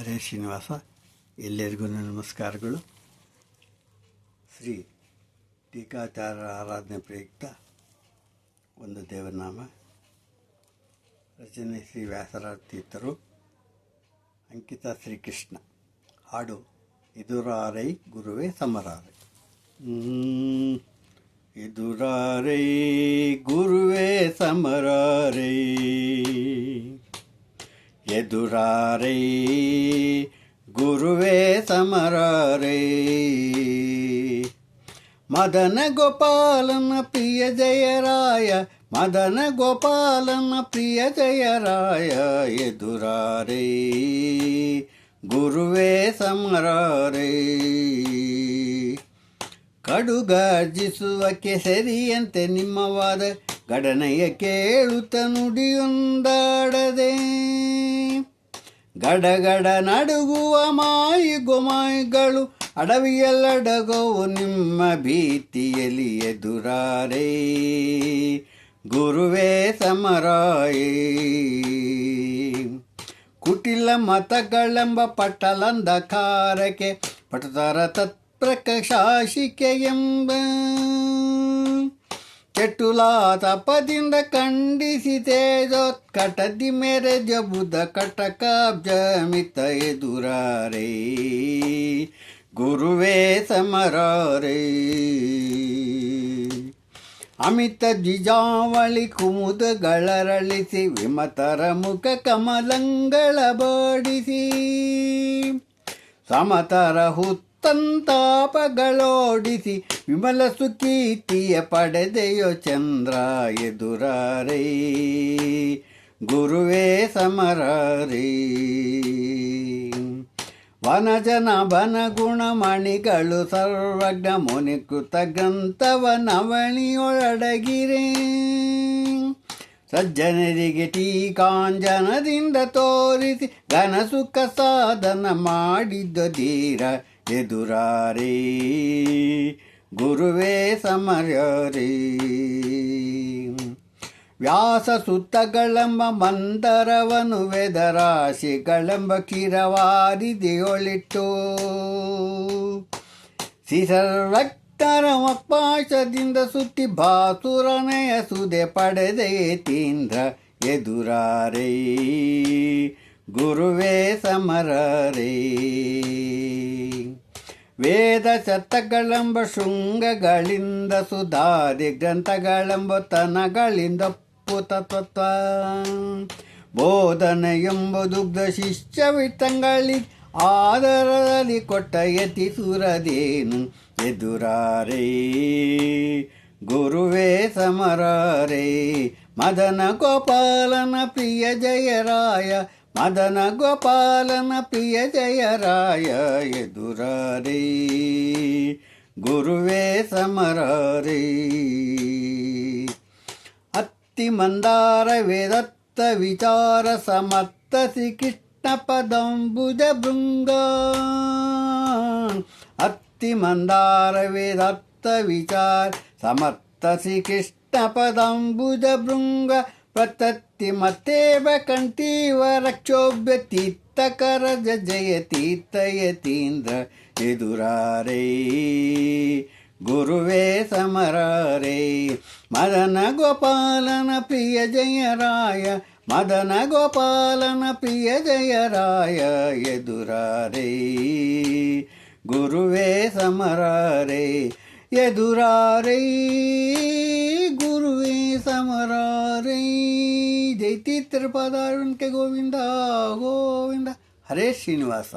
ಹರೇ ಶ್ರೀನಿವಾಸ. ಎಲ್ಲರಿಗೂ ನಮಸ್ಕಾರಗಳು. ಶ್ರೀ ಟೀಕಾಚಾರ್ಯರ ಆರಾಧನೆ ಪ್ರಯುಕ್ತ ಒಂದು ದೇವನಾಮ. ರಚನೆ ಶ್ರೀ ವ್ಯಾಸರಾಜ ತೀರ್ಥರು. ಅಂಕಿತ ಶ್ರೀಕೃಷ್ಣ. ಹಾಡು ಎದುರಾರೈ ಗುರುವೇ ಸಮರಾರೈ. ಎದುರಾರೈ ಗುರುವೇ ಸಮರಾರೈ, ಎದುರಾರೈ ಗುರುವೇ ಸಮರಾರೈ. ಮದನ ಗೋಪಾಲನ ಪ್ರಿಯ ಜಯರಾಯ, ಮದನ ಗೋಪಾಲನ ಪ್ರಿಯ ಜಯರಾಯ. ಎದುರಾರೈ ಗುರುವೇ ಸಮರಾರೈ. ಕಡುಗರ್ಜಿಸುವ ಕೆಸರಿಯಂತೆ ನಿಮ್ಮವಾದ ಗಡನೆಯ ಕೇಳುತ್ತ ನುಡಿಯೊಂದಾಡದೆ, ಗಡಗಡ ನಡುಗುವ ಮಾಯಿ ಗೊಮಾಯಿಗಳು ಅಡವಿಯಲ್ಲಡಗೋವು ನಿಮ್ಮ ಭೀತಿಯಲ್ಲಿ. ಎದುರಾರೈ ಗುರುವೇ ಸಮರಾಯೇ. ಕುಟಿಲ ಮತಗಳೆಂಬ ಪಟಲಂಧಕಾರಕ್ಕೆ ಪಟುತರ ತತ್ಪ್ರಕಾಶಿಕೆ ಎಂಬ ಕೆಟುಲಾ ತಪದಿಂದ ಖಂಡಿಸಿ ತೇಜೋತ್ಕಟದಿ ಮೇರೆ ಜಬುದ ಕಟಕಾಬ್ಜಮಿತ. ಎದುರಾರೈ ಗುರುವೇ ಸಮರಾರೈ. ಅಮಿತ ದ್ವಿಜಾವಳಿ ಕುಮುದಗಳರಳಿಸಿ ವಿಮತರ ಮುಖ ಕಮಲಂಗಳ ಬಾಡಿಸಿ, ಸಮತರ ಹುತ್ತಂತಾಪಗಳೋಡಿಸಿ ವಿಮಲ ಸುಕೀರ್ತಿಯ ಪಡೆದೆಯೋ ಚಂದ್ರ. ಎದುರಾರೈ ಗುರುವೇ ಸಮರಾರೈ. ವನಜನ ವನಗುಣ ಮಣಿಗಳು ಸರ್ವಜ್ಞ ಮುನಿಕೃತ ಗ್ರಂಥವ ನವಣಿಯೊಳಡಗಿರೆ, ಸಜ್ಜನರಿಗೆ ಟೀಕಾಂಜನದಿಂದ ತೋರಿಸಿ ಘನ ಸುಖ ಸಾಧನ ಮಾಡಿದ್ದ ಧೀರ. ಎದುರಾರೈ ಗುರುವೇ ಸಮರಾರೈ. ವ್ಯಾಸ ಸುತ್ತಗಳೆಂಬ ಮಂದರವನು ವೇದರಾಶಿಗಳೆಂಬ ಕಿರವಾರಿದೆಯೊಳಿಟ್ಟು, ಸಿಸರ್ವಕ್ತರ ಮಕ್ಪಾಶದಿಂದ ಸುತ್ತಿ ಭಾಸುರನೆಯ ಸುದೆ ಪಡೆದೆ ಯತೀಂದ್ರ. ಎದುರಾರೈ ಗುರುವೇ ಸಮರಾರೈ. ವೇದ ಶತಗಳೆಂಬ ಶೃಂಗಗಳಿಂದ ಸುಧಾದಿ ಗ್ರಂಥಗಳೆಂಬ ತನಗಳಿಂದ ಪುತತ್ವ ಬೋಧನೆ ಎಂಬ ದುಗ್ಧ ಶಿಷ್ಯವಿತ್ತಂಗಳಿ ಆದರದಲ್ಲಿ ಕೊಟ್ಟ ಯತಿ ಸುರದೇನು. ಎದುರಾರೈ ಗುರುವೇ ಸಮರಾರೈ. ಮದನ ಗೋಪಾಲನ ಪ್ರಿಯ ಜಯರಾಯ, ಮದನ ಗೋಪಾಲನ ಪ್ರಿಯ ಜಯರಾಯ. ಎದುರಾರೈ ಗುರುವೇ ಸಮರಾರೈ. ಅತ್ತಿ ಮಂದಾರ ವೇದತ್ತ ವಿಚಾರ ಸಮರ್ಥ ಶ್ರೀಕೃಷ್ಣ ಪದಂಬುಜ ಭೃಂಗ. ಅತ್ತಿ ಮಂದಾರ ವೇದತ್ತ ವಿಚಾರ ಸಮರ್ಥ ಶ್ರೀಕೃಷ್ಣ ಪದಂಬುಜ ಭೃಂಗ. ಪ್ರತತ್ತಿ ಮತ್ತೇವ ಕಂಠೀವ ರಕ್ಷೋಭ್ಯ ತೀರ್ಥಕರ ಜಯ ತೀರ್ಥ ಯತೀಂದ್ರ. ಎದುರಾರೈ ಗುರುವೇ ಸಮರಾರೈ. ಮದನ ಗೋಪಾಲನ ಪ್ರಿಯ ಜಯರಾಯ, ಮದನ ಗೋಪಾಲನ ಪ್ರಿಯ ಜಯರಾಯ. ಎದುರಾರೈ ಗುರುವೇ ಸಮರಾರೈ. ಎದುರಾರೈ ಗುರುವೇ ಸಮರಾರೈ. ಜೈ ತೀರ್ಥರ ಪಾದಾರವಿಂದಕ್ಕೆ ಗೋವಿಂದ ಗೋವಿಂದ. ಹರೇ ಶ್ರೀನಿವಾಸ.